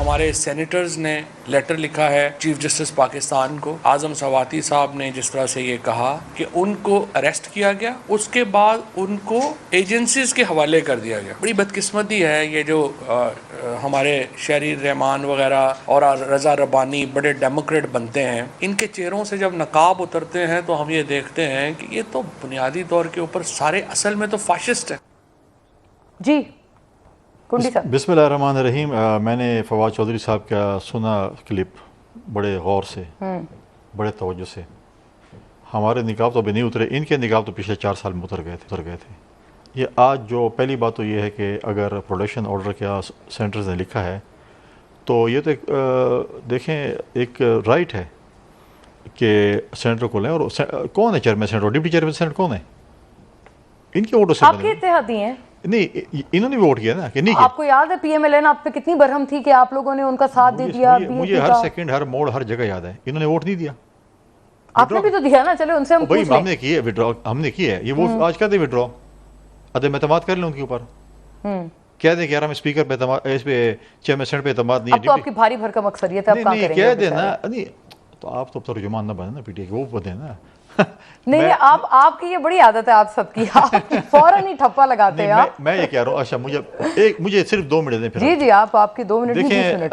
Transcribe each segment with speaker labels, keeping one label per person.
Speaker 1: ہمارے سینیٹرز نے لیٹر لکھا ہے چیف جسٹس پاکستان کو. اعظم سواتی صاحب نے جس طرح سے یہ کہا کہ ان کو اریسٹ کیا گیا, اس کے بعد ان کو ایجنسیز کے حوالے کر دیا گیا. بڑی بدقسمتی ہے یہ جو ہمارے شہری رحمان وغیرہ اور رضا ربانی بڑے ڈیموکریٹ بنتے ہیں, ان کے چہروں سے جب نقاب اترتے ہیں تو ہم یہ دیکھتے ہیں کہ یہ تو بنیادی طور کے اوپر سارے اصل میں تو فاشسٹ ہیں.
Speaker 2: جی کنڈی صاحب.
Speaker 3: بسم اللہ الرحمن الرحیم. میں نے فواد چودھری صاحب کا سنا کلپ بڑے غور سے, بڑے توجہ سے. ہمارے نقاب تو ابھی نہیں اترے, ان کے نقاب تو پچھلے 4 سال میں اتر گئے تھے. یہ آج جو پہلی بات تو یہ ہے کہ اگر پروڈکشن آرڈر کیا سینٹرز نے لکھا ہے تو یہ تو ایک دیکھیں ایک رائٹ ہے کہ سینٹر کو لیں. اور کون ہے chairman centre, deputy chairman centre کون ہے؟ ان کے ووٹوں سے
Speaker 2: آپ کے اتحادی ہیں.
Speaker 3: نہیں, انہوں نے ووٹ کیا نا کہ نہیں.
Speaker 2: آپ کو یاد ہے پی ایم ایل این آپ پہ کتنی برہم تھی کہ آپ لوگوں نے ان کا ساتھ دے دیا.
Speaker 3: مجھے ہر سیکنڈ ہر موڑ ہر جگہ یاد ہے, انہوں نے ووٹ نہیں دیا.
Speaker 2: آپ نے بھی تو دیا نا, چلے ان سے ہم پوچھ لیں.
Speaker 3: ہم نے کی ہے ودرا, ہم نے کی ہے یہ ووٹ آج کر دیں ودرا, عدم اعتماد کر لیں ان کے اوپر, کہہ دیں کہ یار ہم اسپیکر پہ اعتماد, اس پہ چیئرمین سینٹ پہ اعتماد نہیں ہے.
Speaker 2: اب تو آپ کی بھاری بھرکم اکثریت ہے, آپ کہاں کریں گے؟
Speaker 3: کہہ دیں نا. نہیں تو آپ تو ترجمان نہ بنے نا پی ٹی کے, وہ بنے نا.
Speaker 2: نہیں آپ کی یہ بڑی عادت ہے, آپ سب کی, آپ فوراً ہی ٹھپا لگاتے ہیں.
Speaker 3: میں یہ کہہ رہا ہوں. اچھا مجھے صرف 2 منٹ دیں پھر.
Speaker 2: جی جی آپ کی 2 منٹ.
Speaker 3: دیکھیں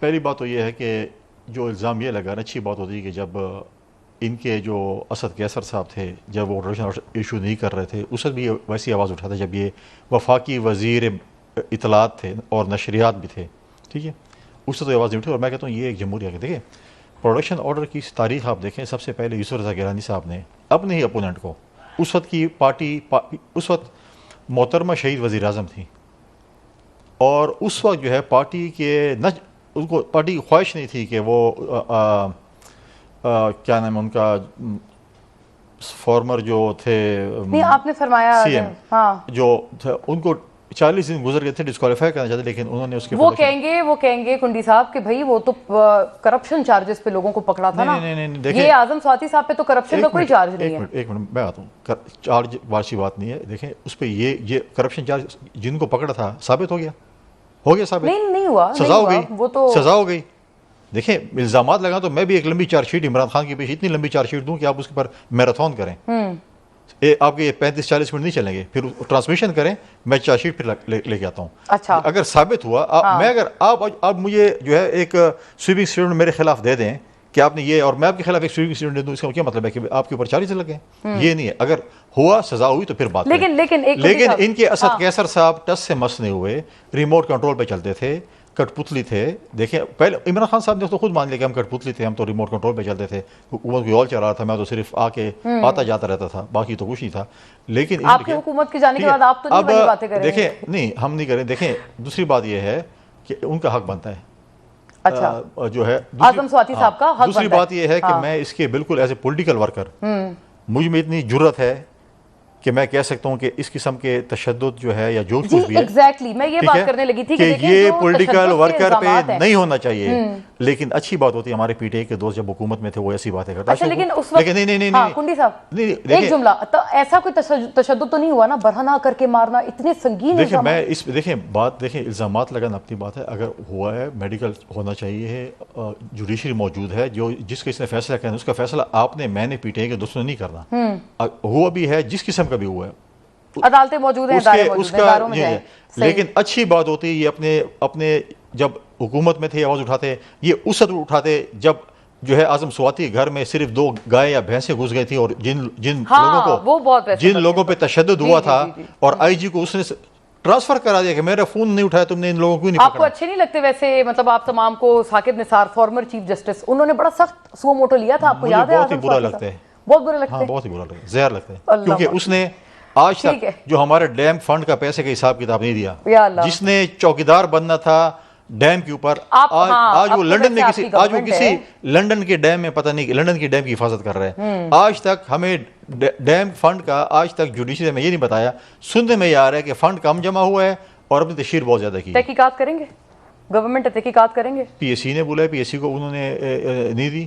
Speaker 3: پہلی بات تو یہ ہے کہ جو الزام یہ لگا نا, اچھی بات ہوتی ہے کہ جب ان کے جو اسد کیسر صاحب تھے جب وہ پروڈکشن ایشو نہیں کر رہے تھے, اس وقت بھی ویسی آواز اٹھاتا جب یہ وفاقی وزیر اطلاعات تھے اور نشریات بھی تھے, ٹھیک ہے, اس وقت آواز نہیں اٹھی. اور میں کہتا ہوں یہ ایک جمہوریہ کے دیکھیں پروڈکشن آرڈر کی تاریخ آپ دیکھیں, سب سے پہلے یوسف رضا گیلانی صاحب نے اپنے ہی اپوننٹ کو, اس وقت کی پارٹی اس وقت محترمہ شہید وزیر اعظم تھی, اور اس وقت جو ہے پارٹی کے ان کو پارٹی کی خواہش نہیں تھی کہ وہ کیا نام ہے ان کا فارمر جو تھے,
Speaker 2: نہیں آپ نے فرمایا
Speaker 3: سی ایم جو تھے, ان کو 40 دن گزر گئے تھے ڈسکوالیفائی کرنا چاہتے, لیکن انہوں نے اس کے
Speaker 2: وہ کہیں گے کنڈی صاحب کہ بھائی وہ تو کرپشن چارجز پہ لوگوں کو پکڑا تھا نا. یہ اعظم سواتی صاحب پہ تو کرپشن کا کوئی چارج نہیں ہے.
Speaker 3: ایک منٹ میں آتا ہوں, چارج وارسی بات نہیں ہے. دیکھیں اس پہ یہ کرپشن چارج جن کو پکڑا تھا ثابت ہو گیا ثابت
Speaker 2: نہیں ہوا,
Speaker 3: سزا ہو گئی,
Speaker 2: وہ تو
Speaker 3: سزا ہو گئی. دیکھیں الزامات لگا تو میں بھی ایک لمبی چارج شیٹ عمران خان کے پیچھے اتنی لمبی چارج شیٹ دوں کہ آپ اس کے پر میراتھن کریں. آپ کے 35-40 منٹ نہیں چلیں گے, پھر ٹرانسمیشن کریں, میں چارج شیٹ پھر لے کے آتا ہوں.
Speaker 2: اچھا
Speaker 3: اگر ثابت ہوا میں اگر آپ مجھے جو ہے ایک سویپنگ اسٹیٹمنٹ میرے خلاف دے دیں کہ آپ نے یہ, اور میں آپ کے خلاف ایک سویپنگ اسٹیٹمنٹ دے دوں, اس کا کیا مطلب ہے کہ آپ کے اوپر چارج لگے؟ یہ نہیں ہے. اگر ہوا سزا ہوئی تو پھر بات ہے. لیکن ان کے اسد کیسر صاحب ٹس سے مس نہیں ہوئے, ریموٹ کنٹرول پہ چلتے تھے, کٹ پتلی تھے. دیکھیں پہلے عمران خان صاحب نے تو خود مان لیا کہ ہم کٹ پتلی تھے, ہم تو ریموٹ کنٹرول پہ چلتے تھے, حکومت کوئی اور چلا رہا تھا, میں تو صرف آ کے آتا جاتا رہتا تھا, باقی تو کچھ نہیں تھا. لیکن
Speaker 2: آپ کی حکومت کے جانے کے بعد آپ تو نہیں بڑی باتیں کریں گے.
Speaker 3: دیکھیں نہیں ہم نہیں کریں. دیکھیں دوسری بات یہ ہے کہ ان کا حق بنتا ہے,
Speaker 2: اچھا
Speaker 3: جو ہے
Speaker 2: اعظم سواتی صاحب کا حق بنتا ہے.
Speaker 3: دوسری بات یہ ہے کہ میں اس کے بالکل ایز اے پولیٹیکل ورکر مجھ میں اتنی جرت ہے کہ میں کہہ سکتا ہوں کہ اس قسم کے تشدد جو ہے یا جو کچھ بھی ہے,
Speaker 2: ایگزیکٹلی میں یہ بات کرنے لگی تھی
Speaker 3: کہ یہ پولیٹیکل ورکر پہ نہیں ہونا چاہیے. لیکن اچھی بات ہوتی ہے ہمارے پی ٹی اے کے دوست جب حکومت میں تھے وہ ایسی باتیں کرتے.
Speaker 2: اچھا لیکن اس وقت نہیں کنڈی صاحب ایک جملہ, ایسا کوئی تشدد تو نہیں ہوا نا, برہنہ کر کے مارنا, اتنے سنگین
Speaker 3: دیکھیں میں اس دیکھیں الزامات لگانا اپنی بات ہے. اگر ہوا ہے میڈیکل ہونا چاہیے ہے, جوڈیشری موجود ہے, جو جس کس نے فیصلہ کرنا اس کا فیصلہ آپ نے میں نے پی ٹی اے کے دوستوں نے نہیں کرنا. ہوا بھی ہے جس قسم کا بھی ہوا ہے,
Speaker 2: عدالتیں موجود ہیں, ادارے موجود ہیں, اداروں میں جائیں.
Speaker 3: لیکن اچھی بات ہوتی ہے یہ اپنے جب حکومت میں تھے آواز اٹھاتے, یہ اس وقت اٹھاتے جب جو ہے اعظم سواتی گھر میں صرف 2 گائے یا بھینسیں گھس گئی تھی, اور جن لوگوں پہ تشدد ہوا تھا, اور آئی جی کو اس نے ٹرانسفر کرا دیا کہ میرا فون نہیں اٹھایا تم نے, ان لوگوں کو نہیں پکڑا.
Speaker 2: آپ کو اچھے نہیں لگتے ویسے, مطلب آپ تمام کو Saqib Nisar farmer chief justice, انہوں نے بڑا سخت سو موٹو لیا تھا, آپ کو یاد ہے؟
Speaker 3: بہت ہی برا لگتا ہے,
Speaker 2: بہت برا لگتا ہے,
Speaker 3: بہت ہی برا لگتا ہے, زہر لگتا ہے, کیونکہ اس نے آج تک جو ہمارے ڈیم فنڈ کا پیسے کا حساب کتاب نہیں دیا. جس نے چوکیدار بننا تھا ڈیم کے اوپر, آج وہ لنڈن میں کسی لنڈن کے ڈیم میں پتہ نہیں لنڈن کے ڈیم کی حفاظت کر رہے ہیں. آج تک ہمیں ڈیم فنڈ کا آج تک جوڈیشری میں یہ نہیں بتایا. سننے میں یہ آ رہا ہے کہ فنڈ کم جمع ہوا ہے اور اپنی تشہیر بہت زیادہ کی.
Speaker 2: تحقیقات کریں گے, گورنمنٹ تحقیقات کریں گے.
Speaker 3: پی ایس سی نے بولا ہے, پی ایس سی کو انہوں نے نہیں دی.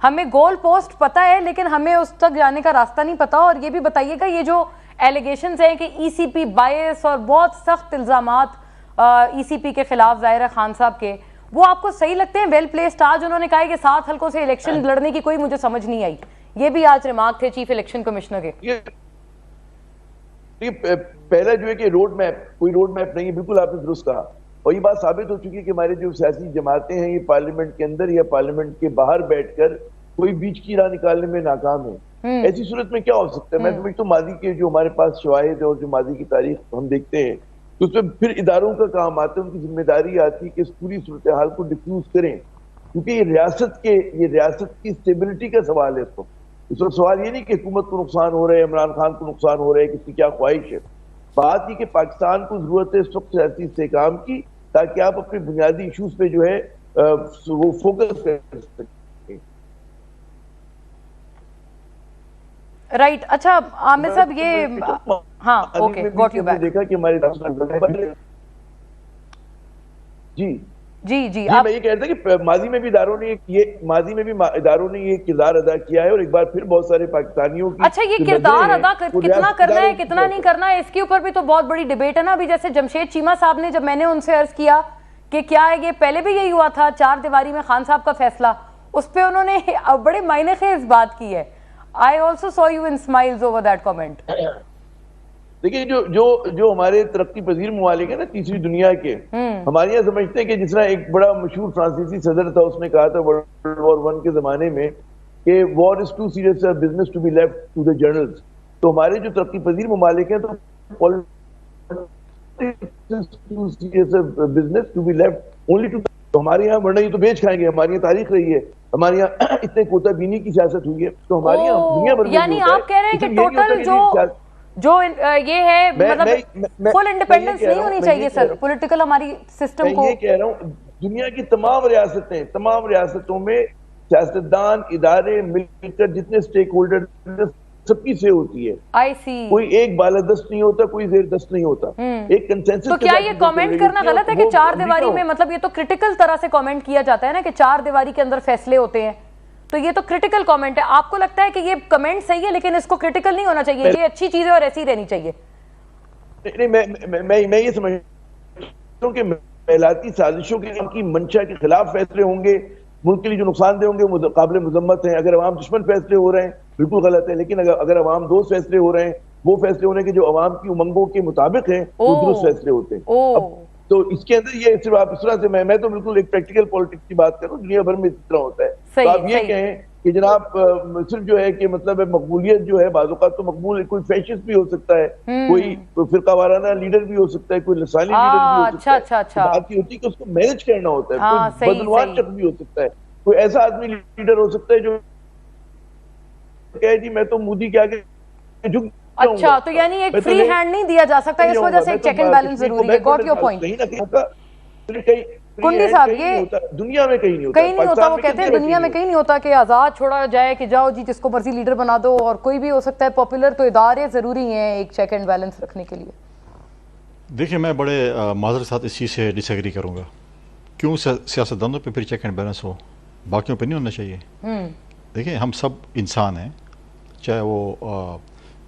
Speaker 2: ہمیں گول پوسٹ پتہ ہے لیکن ہمیں اس تک جانے کا راستہ نہیں پتا. اور یہ بھی بتائیے گا یہ جو ایلیگیشنز ہیں کہ ای سی پی بائس اور بہت سخت الزامات ای سی پی کے خلاف ظاہر ہے خان صاحب کے, وہ آپ کو صحیح لگتے ہیں؟ Well placed. آج انہوں نے کہا ہے کہ 7 حلقوں سے الیکشن لڑنے کی کوئی مجھے سمجھ نہیں آئی, یہ بھی آج ریمارک تھے چیف الیکشن کمشنر کے.
Speaker 4: پہلا جو ہے کہ روڈ میپ, کوئی روڈ میپ نہیں ہے, بالکل آپ نے درست کہا. اور یہ بات ثابت ہو چکی ہے کہ ہمارے جو سیاسی جماعتیں ہیں یہ پارلیمنٹ کے اندر یا پارلیمنٹ کے باہر بیٹھ کر کوئی بیچ کی راہ نکالنے میں ناکام ہے. ایسی صورت میں کیا ہو سکتا ہے؟ میں سمجھتا ہوں ماضی کے جو ہمارے پاس شواہد اور جو ماضی کی تاریخ ہم دیکھتے ہیں تو اس میں پھر اداروں کا کام آتا ہے, ان کی ذمہ داری آتی ہے کہ اس پوری صورتحال کو ڈیفیوز کریں, کیونکہ یہ ریاست کی اسٹیبلٹی کا سوال ہے. تو اس وقت سوال یہ نہیں کہ حکومت کو نقصان ہو رہا ہے, عمران خان کو نقصان ہو رہا ہے, کس کی کیا خواہش ہے. بات یہ کہ پاکستان کو ضرورت ہے اس وقت سیاسی استحکام کی تاکہ آپ اپنے بنیادی ایشوز پہ جو ہے وہ فوکس کر سکیں.
Speaker 2: رائٹ. اچھا عامر صاحب یہ ہاں اوکے گاٹ یو بیک.
Speaker 4: دیکھا کہ ہمارے جی میں یہ کہہ رہا تھا کہ ماضی میں بھی اداروں نے یہ کردار ادا کیا ہے اور ایک بار پھر بہت سارے پاکستانیوں کی.
Speaker 2: اچھا یہ کردار ادا کتنا کرنا ہے کتنا نہیں کرنا ہے, اس کے اوپر بھی تو بہت بڑی ڈیبیٹ ہے نا. ابھی جیسے جمشید چیمہ صاحب نے, جب میں نے ان سے عرض کیا کہ کیا ہے یہ پہلے بھی یہی ہوا تھا 4 دیواری میں خان صاحب کا فیصلہ, اس پہ انہوں نے بڑے معنی خیز بات کی ہے. I also saw you in smiles over that comment.
Speaker 4: دیکھیں جو ہمارے ترقی پذیر ممالک ہیں نا تیسری دنیا کے, ہمارے یہاں سمجھتے ہیں کہ جس طرح ایک بڑا مشہور فرانسیسی صدر تھا, اس نے کہا تھا ورلڈ وار 1 کے زمانے میں کہ war is too serious a business to be left to the journals. تو ہمارے جو ترقی پذیر ممالک ہیں تو business to be left only to, تو ہمارے یہاں ورنہ یہ تو بیچ کھائیں گے. ہماری یہاں تاریخ رہی ہے, ہمارے یہاں اتنے کوتا بینی کی سیاست ہوئی ہے, تو ہمارے یہاں دنیا بھر میں
Speaker 2: یعنی آپ کہہ رہے ہیں کہ ٹوٹل جو یہ ہے مطلب فل انڈیپینڈنس نہیں ہونی چاہیے سر پولیٹیکل ہماری سسٹم کو.
Speaker 4: میں یہ کہہ رہا ہوں دنیا کی تمام ریاستوں میں سیاستدان ادارے مل کر جتنے سٹیک ہولڈر سب کی سے ہوتی ہے. کوئی ایک بالادست نہیں ہوتا, کوئی زیر دست نہیں ہوتا, ایک کنسنسس.
Speaker 2: تو کیا یہ کامنٹ کرنا غلط ہے کہ 4 دیواری میں, مطلب یہ تو کرٹیکل طرح سے کامنٹ کیا جاتا ہے نا کہ 4 دیواری کے اندر فیصلے ہوتے ہیں, تو یہ تو کرٹیکل کامنٹ ہے. آپ کو لگتا ہے کہ یہ کمنٹ صحیح ہے لیکن اس کو کرٹیکل نہیں ہونا چاہیے, یہ اچھی چیز ہے اور ایسی رہنی چاہیے؟
Speaker 4: میں یہ سمجھتا ہوں کہ میلاتی سازشوں کی منشا کے خلاف فیصلے ہوں گے, ملک کے لیے جو نقصان دہ ہوں گے قابل مذمت ہیں. اگر عوام دشمن فیصلے ہو رہے ہیں بالکل غلط ہے, لیکن اگر عوام دوست فیصلے ہو رہے ہیں, وہ فیصلے ہونے کے جو عوام کی امنگوں کے مطابق ہیں وہ درست فیصلے ہوتے ہیں. تو اس کے اندر یہ صرف آپ اس طرح سے میں تو بالکل ایک پریکٹیکل پالیٹکس کی بات کروں, دنیا بھر میں اس طرح ہوتا ہے. تو آپ یہ کہیں کہ جناب صرف جو ہے کہ مطلب مقبولیت جو ہے بعض اوقات تو مقبول کوئی فیشسٹ بھی ہو سکتا ہے, کوئی فرقہ وارانہ لیڈر بھی ہو سکتا ہے, کوئی لسانی لیڈر بھی ہو سکتا ہے. بات یہ ہوتی ہے کہ اس کو مینج کرنا ہوتا ہے. کوئی بدعنوان شخص بھی ہو سکتا ہے, کوئی ایسا آدمی لیڈر ہو سکتا ہے جو کہے جی میں تو مودی کے آگے جھک.
Speaker 2: اچھا تو یعنی ایک فری ہینڈ نہیں دیا جا سکتا, اس وجہ سے ایک چیک اینڈ بیلنس ضروری ہے. Got your point. کنڈی صاحب یہ
Speaker 4: دنیا میں کہیں نہیں
Speaker 2: ہوتا, وہ کہتے ہیں دنیا میں کہیں نہیں ہوتا کہ آزاد چھوڑا جائے کہ جاؤ جی جس کو مرضی لیڈر بنا دو اور کوئی بھی ہو سکتا ہے پاپولر. تو ادارے ضروری ہیں ایک چیک اینڈ بیلنس رکھنے کے لیے.
Speaker 3: دیکھیں میں بڑے معذرت ساتھ اس چیز سے ڈس ایگری کروں گا. کیوں سیاستدانوں پہ پھر چیک اینڈ بیلنس ہو, باقیوں پہ نہیں ہونا چاہیے؟ دیکھیں ہم سب انسان ہیں, چاہے وہ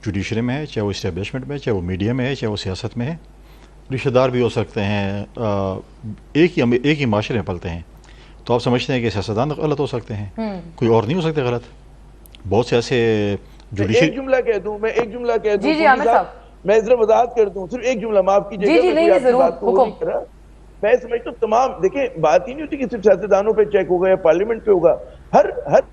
Speaker 3: جوڈیشری میں ہے, چاہے وہ اسٹیبلشمنٹ میں ہے, چاہے وہ میڈیا میں ہے, چاہے وہ سیاست میں ہے. رشتہ دار بھی ہو سکتے ہیں, ایک ہی معاشرے میں پلتے ہیں. تو آپ سمجھتے ہیں کہ سیاستدان غلط ہو سکتے ہیں, کوئی اور نہیں ہو سکتے غلط. بہت سے ایسے جوڈیشری.
Speaker 4: ایک جملہ کہہ دوں میں,
Speaker 2: جی جی عامر صاحب
Speaker 4: میں ذرا وضاحت کر دوں, صرف ایک جملہ معاف کیجیے. میں سمجھتا ہوں تمام, دیکھیں بات ہی نہیں ہوتی کہ صرف سیاستدانوں پہ چیک ہوگا یا پارلیمنٹ پہ ہوگا. ہر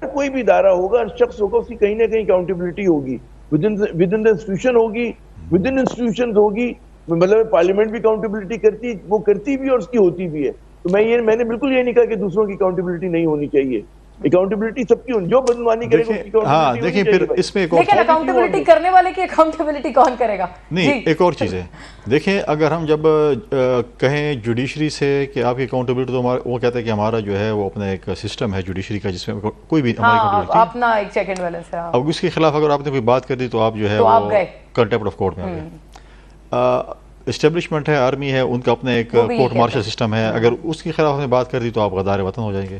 Speaker 4: کوئی بھی ادارہ ہوگا, ہر شخص ہوگا, اس کی کہیں نہ کہیں اکاؤنٹیبلٹی ہوگی, ود ان دا انسٹیٹیوشن ہوگی, ود ان انسٹیٹیوشنز ہوگی. مطلب پارلیمنٹ بھی اکاؤنٹیبلٹی کرتی بھی اور اس کی ہوتی بھی ہے. تو میں نے بالکل یہ نہیں کہا کہ دوسروں کی اکاؤنٹیبلٹی نہیں ہونی چاہیے. اکاؤنٹیبلٹی سب کی ہونی, جو بدعنوانی کرے گا.
Speaker 3: ہاں دیکھیں پھر اس میں ایک اور,
Speaker 2: لیکن اکاؤنٹیبلٹی کرنے والے کی اکاؤنٹیبلٹی کون کرے گا؟
Speaker 3: نہیں ایک اور چیز ہے. دیکھیں اگر ہم جب کہیں جوڈیشری سے کہ آپ کی اکاؤنٹیبلٹی, تو وہ کہتے ہیں کہ ہمارا جو ہے وہ اپنا ایک سسٹم ہے جوڈیشری کا جس میں کوئی بھی ہماری اکاؤنٹیبلٹی
Speaker 2: اپنا ایک چیک اینڈ بیلنس ہے.
Speaker 3: اب اس کے خلاف اگر آپ نے کوئی بات کر دی تو آپ جو ہے وہ کنٹیمپٹ آف کورٹ میں آ گئے. اسٹیبلشمنٹ ہے, آرمی ہے, ان کا اپنا ایک کورٹ مارشل سسٹم ہے, اگر اس کے خلاف نے بات کر دی تو آپ غدار وطن ہو جائیں گے.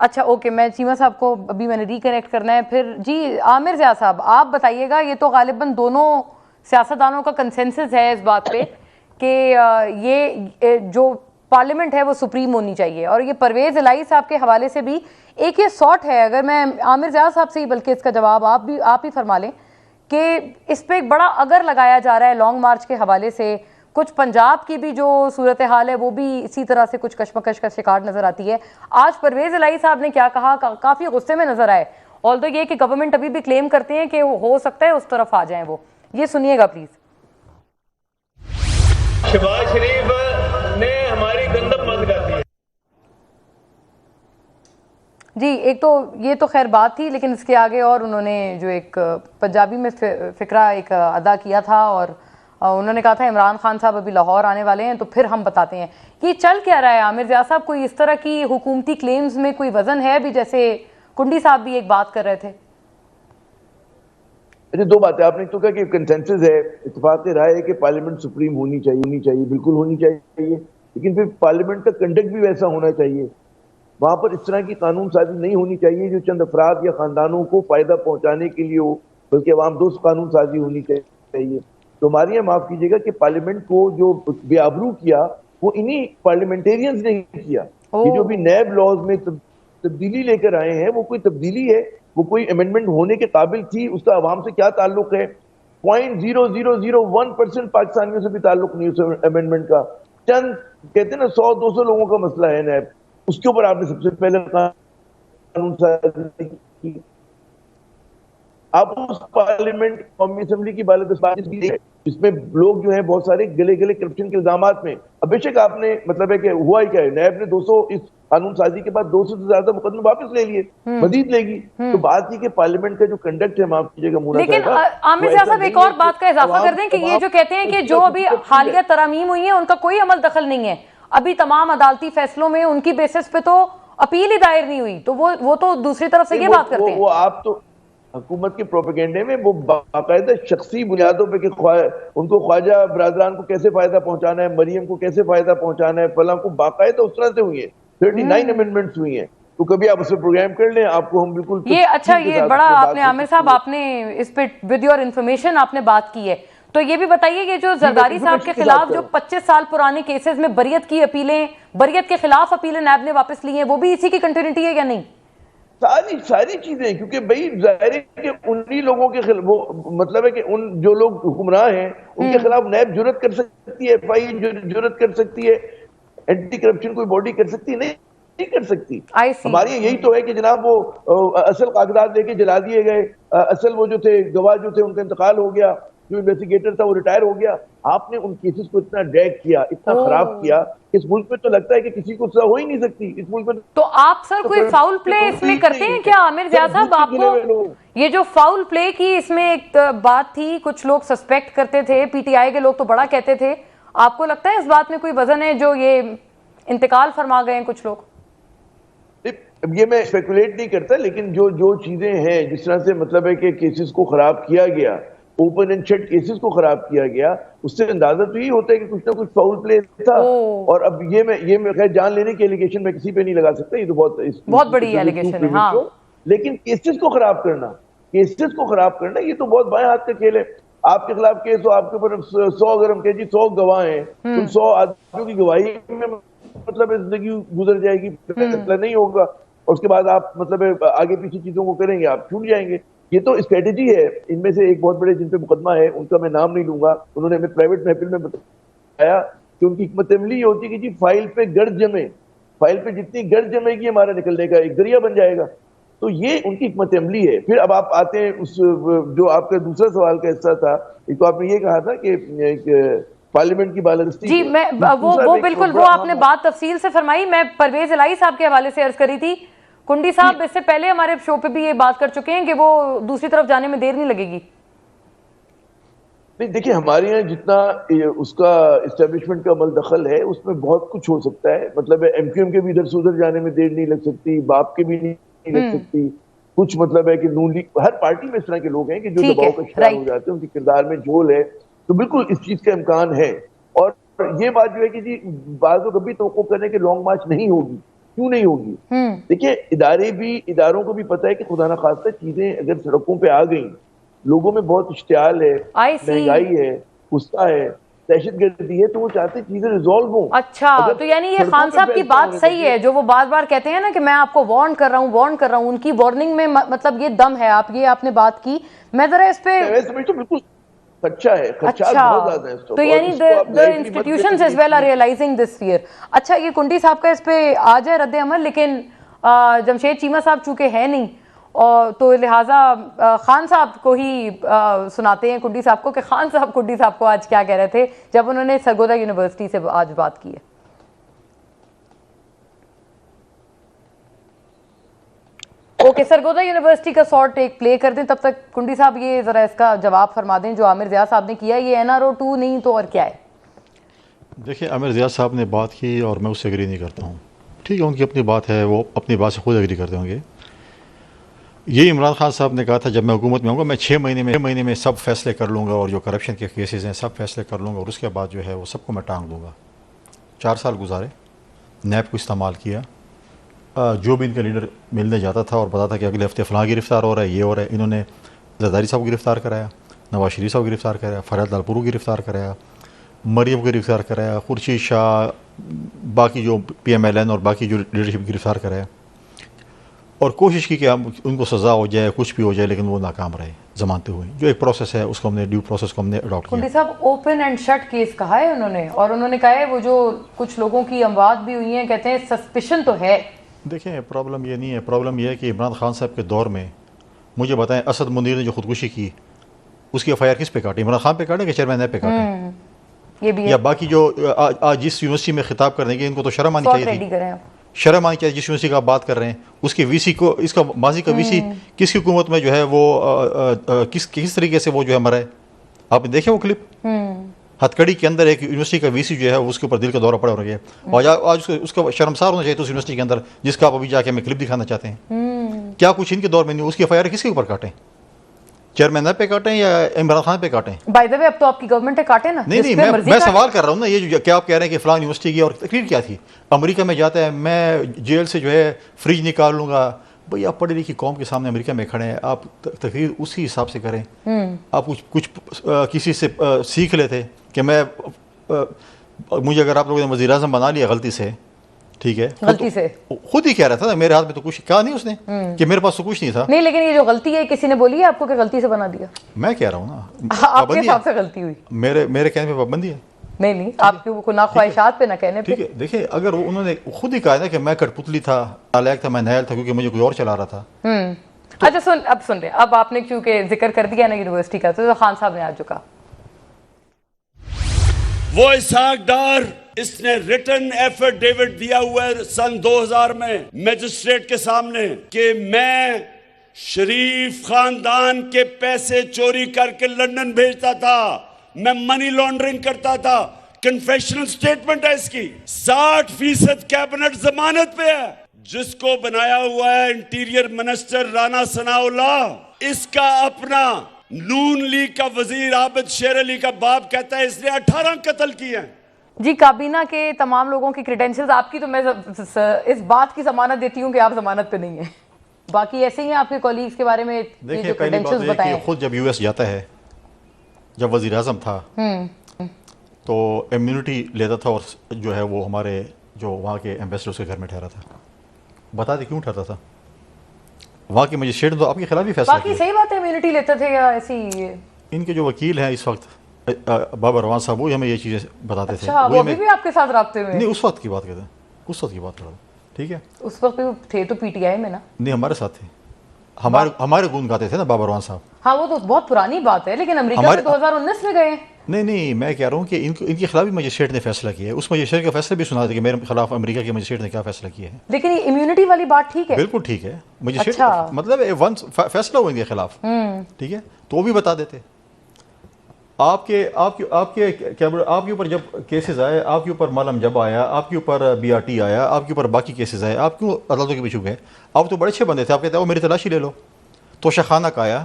Speaker 2: اچھا اوکے، میں چیمہ صاحب کو ابھی میں نے ریکنیکٹ کرنا ہے پھر. جی عامر ضیاء صاحب آپ بتائیے گا، یہ تو غالباً دونوں سیاستدانوں کا کنسنسس ہے اس بات پہ کہ یہ جو پارلیمنٹ ہے وہ سپریم ہونی چاہیے، اور یہ پرویز الہی صاحب کے حوالے سے بھی ایک یہ سارٹ ہے. اگر میں عامر ضیاء صاحب سے ہی بلکہ اس کا جواب آپ ہی فرما لیں کہ اس پہ ایک بڑا اگر لگایا جا رہا ہے لانگ مارچ کے حوالے سے. کچھ پنجاب کی بھی جو صورتحال ہے وہ بھی اسی طرح سے کچھ کشمکش کا شکار نظر آتی ہے. آج پرویز الہی صاحب نے کیا کہا، کافی غصے میں نظر آئے، آلدو یہ کہ گورنمنٹ ابھی بھی کلیم کرتے ہیں کہ ہو سکتا ہے اس طرف آ جائیں وہ. یہ سنیے گا پلیز.
Speaker 5: شہباز شریف نے ہماری گندم بند کر دی.
Speaker 2: جی ایک تو یہ تو خیر بات تھی، لیکن اس کے آگے اور انہوں نے جو ایک پنجابی میں فقرہ ایک ادا کیا تھا، اور انہوں نے کہا تھا عمران خان صاحب ابھی لاہور آنے والے ہیں تو پھر ہم بتاتے ہیں. یہ چل کیا رہا ہے عامر ضیاء صاحب؟ کوئی اس طرح کی حکومتی کلیمز میں کوئی وزن ہے بھی، جیسے کنڈی صاحب بھی ایک بات کر رہے تھے؟
Speaker 4: اچھا دو باتیں آپ نے تو کہا کہ کنسنسس ہے، اتفاق رائے ہے کہ پارلیمنٹ سپریم ہونی چاہیے بالکل ہونی چاہیے، لیکن پھر پارلیمنٹ کا کنڈکٹ بھی ویسا ہونا چاہیے. وہاں پر اس طرح کی قانون سازی نہیں ہونی چاہیے جو چند افراد یا خاندانوں کو فائدہ پہنچانے کے لیے ہو، بلکہ عوام دوست قانون سازی ہونی چاہیے. تو ہمارے یہاں معاف کیجیے گا کہ پارلیمنٹ کو جو بے آبرو کیا وہ انہی پارلیمنٹیرینز نے کیا. یہ جو بھی نیب لاز میں تبدیلی لے کر آئے ہیں وہ کوئی تبدیلی ہے، وہ کوئی امینڈمنٹ ہونے کے قابل تھی؟ اس کا عوام سے کیا تعلق ہے؟ 0.0001% پاکستانیوں سے بھی تعلق نہیں اس امینڈمنٹ کا. چند کہتے ہیں نا 100-200 لوگوں کا مسئلہ ہے نیب، اس کے اوپر آپ نے سب سے پہلے قانون سازی کی. اب اس پارلیمنٹ قومی اسمبلی کی بالادستگی بھی ہے جس میں لوگ جو ہیں بہت سارے گلے کرپشن کے الزامات میں. اب بے شک آپ نے مطلب ہے کہ ہوا ہی کیا ہے، نیب نے 200 اس قانون سازی کے بعد 200 سے زیادہ مقدمے واپس لے لیے، مزید لے گی. تو بات یہ کہ پارلیمنٹ کا جو کنڈکٹ ہے، معاف کیجیے گا مونا
Speaker 2: لیکن
Speaker 4: صاحبہ،
Speaker 2: عامر ضیاء صاحب ایک اور بات کا اضافہ کر دیں کہ یہ جو کہتے ہیں کہ جو ابھی حالیہ ترامیم ہوئی ہیں ان کا کوئی عمل دخل نہیں ہے، ابھی تمام عدالتی فیصلوں میں ان کی بیسس پہ تو اپیل ہی دائر نہیں ہوئی، تو وہ تو دوسری طرف سے یہ بات کرتے ہیں.
Speaker 4: وہ آپ تو حکومت کے پروپیگنڈے میں وہ باقاعدہ شخصی بنیادوں پہ کہ ان کو خواجہ برادران کو کیسے فائدہ پہنچانا ہے، مریم کو کیسے فائدہ پہنچانا ہے، فلاں کو، باقاعدہ اس طرح سے ہوئی ہیں. 39 امینڈمنٹس ہوئی ہیں. تو کبھی آپ اسے پروگرام کر لیں، آپ کو ہم بالکل
Speaker 2: یہ اچھا یہ بڑا آپ نے عامر صاحب آپ نے اس پہ ود یور انفارمیشن آپ نے بات کی ہے. تو یہ بھی بتائیے کہ جو زرداری صاحب کے خلاف جو 25 سال پرانے کیسز میں بریت کی اپیلیں، بریت کے خلاف اپیلیں نیب نے واپس لی ہیں، وہ بھی اسی کی کنٹینیوٹی ہے یا نہیں؟
Speaker 4: ساری چیزیں، کیونکہ بھائی ظاہر ہے کہ انہی لوگوں کے خلاف، وہ مطلب ہے کہ ان جو لوگ حکمراں ہیں ان کے خلاف نیب جرات کر سکتی ہے، ایف آئی جرات کر سکتی ہے، اینٹی کرپشن کوئی باڈی کر سکتی ہے؟ نہیں کر سکتی. ہمارے یہی تو ہے کہ جناب وہ اصل کاغذات لے کے جلا دیے گئے، اصل وہ جو تھے گواہ جو تھے ان کا انتقال ہو گیا، جو انویسٹیگیٹر تھا وہ ریٹائر ہو گیا. آپ نے ان کیسز کو اتنا ڈریگ کیا، اتنا خراب کیا، اس ملک میں تو لگتا ہے کہ کسی کو سزا ہو ہی نہیں سکتی اس ملک میں.
Speaker 2: تو آپ سر کوئی فاؤل پلے اس میں کرتے ہیں کیا عامر ضیاء صاحب؟ آپ کو یہ جو فاؤل پلے کی اس میں ایک بات تھی، کچھ لوگ سسپیکٹ کرتے تھے، پی ٹی آئی کے لوگ تو بڑا کہتے تھے، آپ کو لگتا ہے اس بات میں کوئی وزن ہے جو یہ انتقال فرما گئے ہیں کچھ لوگ؟
Speaker 4: یہ میں اسپیکولیٹ نہیں کرتا، لیکن جو چیزیں ہیں جس طرح سے مطلب ہے کہ کیسز کو خراب کیا گیا، اوپن اینڈ شٹ کیسز کو خراب کیا گیا، اس سے اندازہ تو یہی ہوتا ہے کہ کچھ نہ کچھ فاؤل پلے تھا. اور اب یہ میں خیر جان لینے کی ایلیگیشن میں کسی پہ نہیں لگا سکتا، یہ تو بہت
Speaker 2: بڑی ایلیگیشن ہے. ہاں
Speaker 4: لیکن کیسز کو خراب کرنا یہ تو بہت بائیں ہاتھ کا کھیل ہے. آپ کے خلاف کیس ہو، آپ کے اوپر 100 اگر ہم کہیں جی 100 گواہ ہیں، تو 100 آدمیوں کی گواہی میں مطلب زندگی گزر جائے گی، فیصلہ نہیں ہوگا، اور اس کے بعد آپ مطلب آگے پیچھے چیزوں کو کریں گے، آپ چھوٹ جائیں گے. یہ تو اسٹریٹجی ہے. ان میں سے ایک بہت بڑے جن پہ مقدمہ ہے ان کا میں نام نہیں لوں گا، انہوں نے ہمیں پرائیویٹ محفل میں بتایا کہ ان کی حکمت عملی یہ ہوتی ہے کہ جی فائل پہ گرد جمے، فائل پہ جتنی گرد جمے گی ہمارا نکلنے کا ایک ذریعہ بن جائے گا. تو یہ ان کی حکمت عملی ہے. پھر اب آپ آتے ہیں اس جو آپ کا دوسرا سوال کا حصہ تھا، ایک تو آپ نے یہ کہا تھا کہ پارلیمنٹ کی بالادستی.
Speaker 2: جی میں وہ بالکل وہ آپ نے بات تفصیل سے فرمائی. میں پرویز الہی صاحب کے حوالے سے عرض کری تھی، کنڈی صاحب اس سے پہلے ہمارے شو پہ بھی یہ بات کر چکے ہیں کہ وہ دوسری طرف جانے میں دیر نہیں لگے گی.
Speaker 4: نہیں دیکھیں، ہمارے یہاں جتنا اس کا اسٹیبلشمنٹ کا عمل دخل ہے اس میں بہت کچھ ہو سکتا ہے. مطلب ایم کیو ایم کے بھی ادھر سے ادھر جانے میں دیر نہیں لگ سکتی، باپ کے بھی نہیں لگ سکتی. کچھ مطلب ہے کہ نون لیگ، ہر پارٹی میں اس طرح کے لوگ ہیں کہ جو دباؤ کا شکار ہو جاتے ہیں، ان کے کردار میں جھول ہے. تو بالکل اس چیز کا امکان ہے. اور یہ بات جو ہے کہ جی بعض لوگ کبھی توقع کرنے کے لانگ مارچ نہیں ہوگی، کیوں نہیں ہوگی؟ دیکھیے اداروں کو بھی پتہ ہے کہ خدا نخواستہ چیزیں اگر سڑکوں پہ آ گئیں، لوگوں میں بہت اشتعال ہے، مہنگائی ہے، غصہ ہے، دہشت گردی ہے، تو وہ چاہتے ہیں چیزیں ریزالو ہوں.
Speaker 2: اچھا تو یعنی یہ خان صاحب کی بات صحیح ہے جو وہ بار بار کہتے ہیں نا کہ میں آپ کو وارن کر رہا ہوں، ان کی وارننگ میں مطلب یہ دم ہے. آپ نے بات کی، میں ذرا اس پہ
Speaker 4: میں سمجھتا ہوں بالکل سچا ہے، خدشات بہت زیادہ ہیں اس
Speaker 2: تو یعنی the institutions as well are realizing this fear. اچھا یہ کنڈی صاحب کا اس پہ آ جائے رد عمل، لیکن جمشید چیمہ صاحب چونکہ ہے نہیں اور تو لہٰذا خان صاحب کو ہی سناتے ہیں کنڈی صاحب کو کہ خان صاحب کنڈی صاحب کو آج کیا کہہ رہے تھے جب انہوں نے سرگودا یونیورسٹی سے آج بات کی ہے. اوکے سرگودا یونیورسٹی کا سارٹ ایک پلے کر دیں، تب تک کنڈی صاحب یہ ذرا اس کا جواب فرما دیں جو عامر ضیاء صاحب نے کیا. یہ NRO2 نہیں تو اور کیا ہے؟
Speaker 3: دیکھیں عامر ضیاء صاحب نے بات کی اور میں اس سے ایگری نہیں کرتا ہوں. ٹھیک ہے ان کی اپنی بات ہے، وہ اپنی بات سے خود ایگری کرتے ہوں گے. یہ عمران خان صاحب نے کہا تھا جب میں حکومت میں ہوں گا میں 6 مہینے میں سب فیصلے کر لوں گا اور جو کرپشن کے کیسز ہیں سب فیصلے کر لوں گا اور اس کے بعد جو ہے وہ سب کو میں ٹانگ دوں گا. 4 سال گزارے، نیب کو استعمال کیا، جو بھی ان کا لیڈر ملنے جاتا تھا اور بتاتا کہ اگلے ہفتے فلاں گرفتار ہو رہا ہے، یہ ہو رہا ہے. انہوں نے زرداری صاحب کو گرفتار کرایا، نواز شریف صاحب کو گرفتار کرایا، فریاد لال پورو کو گرفتار کرایا، مریم کو گرفتار کرایا، خورشید شاہ، باقی جو PMLN اور باقی جو لیڈرشپ گرفتار کرایا اور کوشش کی کہ ان کو سزا ہو جائے، کچھ بھی ہو جائے، لیکن وہ ناکام رہے ضمانتیں ہوئی. جو ایک پروسیس ہے اس کو ہم نے ڈیو پروسیس کو ہم نے اڈاپٹ کیا.
Speaker 2: کنڈی صاحب اوپن اینڈ شٹ کیس کہا ہے انہوں نے، اور انہوں نے کہا ہے وہ جو کچھ لوگوں کی اموات بھی ہوئی ہیں کہتے ہیں سسپیشن تو ہے.
Speaker 3: دیکھیں پرابلم یہ نہیں ہے، پرابلم یہ ہے کہ عمران خان صاحب کے دور میں مجھے بتائیں اسد منیر نے جو خودکشی کی اس کی FIR کس پہ کاٹی؟ عمران خان پہ کاٹے کہ چیئرمین نیب پہ کاٹے؟
Speaker 2: یہ بھی
Speaker 3: یا باقی جو آج جس یونیورسٹی میں خطاب کرنے کے ان کو تو شرم آنی چاہیے تھی. شرم آنی چاہیے جس یونیورسٹی کا آپ بات کر رہے ہیں اس کی VC کو، اس کا ماضی کا VC کس کی حکومت میں جو ہے وہ کس طریقے سے وہ جو ہے مرا ہے. آپ نے دیکھے وہ کلپ؟ ہتھ کڑی کے اندر ایک یونیورسٹی کا VC جو ہے اس کے اوپر دل کا دورہ پڑا ہو گیا اور آج اس کا شرمسار ہونا چاہیے تو اس یونیورسٹی کے اندر جس کا آپ ابھی جا کے ہمیں کلپ دکھانا چاہتے ہیں. کیا کچھ ان کے دور میں نہیں؟ اس کی FIR کس کے اوپر کاٹیں؟ چیئرمین پہ کاٹیں یا عمران خان پہ کاٹیں؟
Speaker 2: بائی دا وے اب تو آپ کی گورنمنٹ ہے، کاٹے نا.
Speaker 3: نہیں میں سوال کر رہا ہوں نا، یہ جو کیا آپ کہہ رہے ہیں کہ فلاں یونیورسٹی کی اور تقریر کیا تھی؟ امریکہ میں جاتا ہے، میں جیل سے جو ہے فریج نکال لوں گا. بھئی آپ پڑھی لکھی قوم کے سامنے امریکہ میں کھڑے ہیں، آپ تقریر اسی حساب سے کریں. آپ کچھ کسی سے سیکھ لیتے کہ میں مجھے اگر آپ لوگوں نے وزیر اعظم بنا لیا غلطی سے، ٹھیک ہے،
Speaker 2: غلطی سے
Speaker 3: خود ہی کہہ رہا تھا نا میرے ہاتھ میں تو کچھ کہا نہیں اس نے کہ میرے پاس تو کچھ نہیں تھا.
Speaker 2: نہیں لیکن یہ جو غلطی ہے کسی نے بولی ہے آپ کو کہ غلطی سے بنا دیا؟
Speaker 3: میں کہہ رہا ہوں نا
Speaker 2: آپ کے حساب سے غلطی ہوئی؟
Speaker 3: میرے کہنے پہ پابندی ہے.
Speaker 2: نہیں آپ کی گناہ خواہشات پہ نہ کہنے پہ.
Speaker 3: ٹھیک ہے دیکھیں اگر انہوں نے خود ہی کہا نا کہ میں کٹ پتلی تھا، نالائق تھا، میں نہل تھا کیونکہ مجھے کوئی اور چلا رہا تھا.
Speaker 2: اچھا اب سن رہے اب آپ نے کیونکہ ذکر کر دیا نا یونیورسٹی کا تو خان صاحب نے آج جو کہا
Speaker 6: وہ اسحاق ڈار، اس نے ریٹن ایفیڈیوٹ دیا ہوا ہے سن 2000 میں میجسٹریٹ کے سامنے کہ میں شریف خاندان کے پیسے چوری کر کے لندن بھیجتا تھا، میں منی لانڈرنگ کرتا تھا. کنفیشنل سٹیٹمنٹ ہے اس کی. 60% کیبنٹ ضمانت پہ ہے. جس کو بنایا ہوا ہے انٹیریئر منسٹر رانا ثناء اللہ، اس کا اپنا نون لیگ کا وزیر عابد شیر علی کا باپ کہتا ہے اس نے 18 قتل کیے ہیں.
Speaker 2: جی کابینہ کے تمام لوگوں کی کریڈینشلز آپ کی تو میں اس بات کی ضمانت دیتی ہوں کہ آپ ضمانت پہ نہیں ہیں. باقی ایسے ہی آپ کے کولیگز کے بارے میں
Speaker 3: دیکھیں پہلی بات ہے کہ خود جب US جاتا ہے، جب وزیر اعظم تھا تو امیونٹی لیتا تھا اور جو ہے وہ ہمارے جو وہاں کے ایمبیسڈرز کے گھر میں ٹھہرا تھا. بتا دیں کیوں ٹھہرتا تھا؟ وہاں کی مجسٹریٹ تو آپ کے خلاف ہی فیصلہ
Speaker 2: باقی صحیح بات ہے امیونٹی لیتے تھے یا ایسی؟ ان
Speaker 3: کے جو وکیل ہیں اس وقت بابر روان صاحب وہی ہمیں یہ چیزیں بتاتے تھے.
Speaker 2: اچھا وہ ابھی بھی آپ کے ساتھ رابطے میں؟
Speaker 3: نہیں اس وقت کی بات کرتے ہیں، اس وقت کی بات کر رہا ہوں. ٹھیک ہے
Speaker 2: اس وقت تھے تو PTI میں نا؟
Speaker 3: نہیں ہمارے ساتھ تھے، ہمارے گون گاتے تھے نا بابر روان صاحب.
Speaker 2: ہاں وہ تو بہت پرانی بات ہے لیکن امریکہ میں 2019 میں گئے.
Speaker 3: نہیں میں کہہ رہا ہوں کہ ان کے خلاف بھی مجسٹریٹ نے فیصلہ کیا ہے. اس مجسٹریٹ کا فیصلہ بھی سنا تھا کہ میرے خلاف امریکہ کے مجسٹریٹ نے کیا فیصلہ کیا ہے.
Speaker 2: لیکن یہ امیونٹی والی بات ٹھیک ہے؟ بالکل
Speaker 3: ٹھیک ہے. مجسٹریٹ مطلب فیصلہ ہوا ان کے خلاف، ٹھیک ہے، تو وہ بھی بتا دیتے. آپ کے اوپر جب کیسز آئے، آپ کے اوپر مالم جب آیا، آپ کے اوپر BRT آیا، آپ کے اوپر باقی کیسز آئے، آپ کیوں عدالتوں کے پیچھے گئے؟ آپ تو بڑے اچھے بندے تھے. آپ کہتے ہیں وہ میری تلاشی لے لو. توشہ خانہ کا آیا،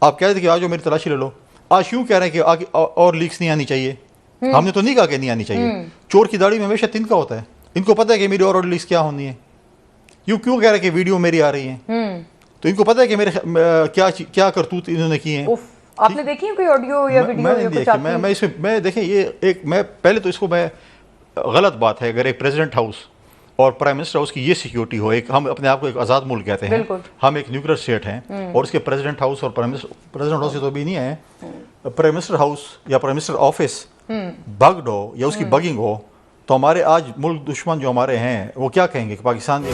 Speaker 3: آپ کہہ رہے تھے کہ آج میری تلاشی لے لو. آج کیوں کہہ رہے ہیں کہ آگے اور لیکس نہیں آنی چاہیے؟ ہم نے تو نہیں کہا کہ نہیں آنی چاہیے. چور کی داڑھی میں ہمیشہ تنکا ہوتا ہے. ان کو پتہ ہے کہ میری اور لیکس کیا ہونی ہے. یہ کیوں کہہ رہے کہ ویڈیو میری آ رہی ہیں؟ تو ان کو پتہ ہے کہ میرے کیا کرتوت انہوں نے کی ہیں.
Speaker 2: آپ نے دیکھی کوئی آڈیو یا ویڈیو یا کچھ آپ کی؟
Speaker 3: میں اس میں دیکھیں یہ ایک میں پہلے تو اس کو میں غلط بات ہے اگر ایک پریزیڈنٹ ہاؤس اور پرائم منسٹر ہاؤس کی یہ سیکیورٹی ہو. ایک ہم اپنے آپ کو ایک آزاد ملک کہتے ہیں, ہم ایک نیوکلیر اسٹیٹ ہیں, اور اس کے پریزیڈنٹ ہاؤس اور پریزیڈنٹ ہاؤس سے تو بھی نہیں ہے, پرائم منسٹر ہاؤس یا پرائم منسٹر آفس بگڈ ہو یا اس کی بگنگ ہو, تو ہمارے آج ملک دشمن جو ہمارے ہیں وہ کیا کہیں گے کہ پاکستان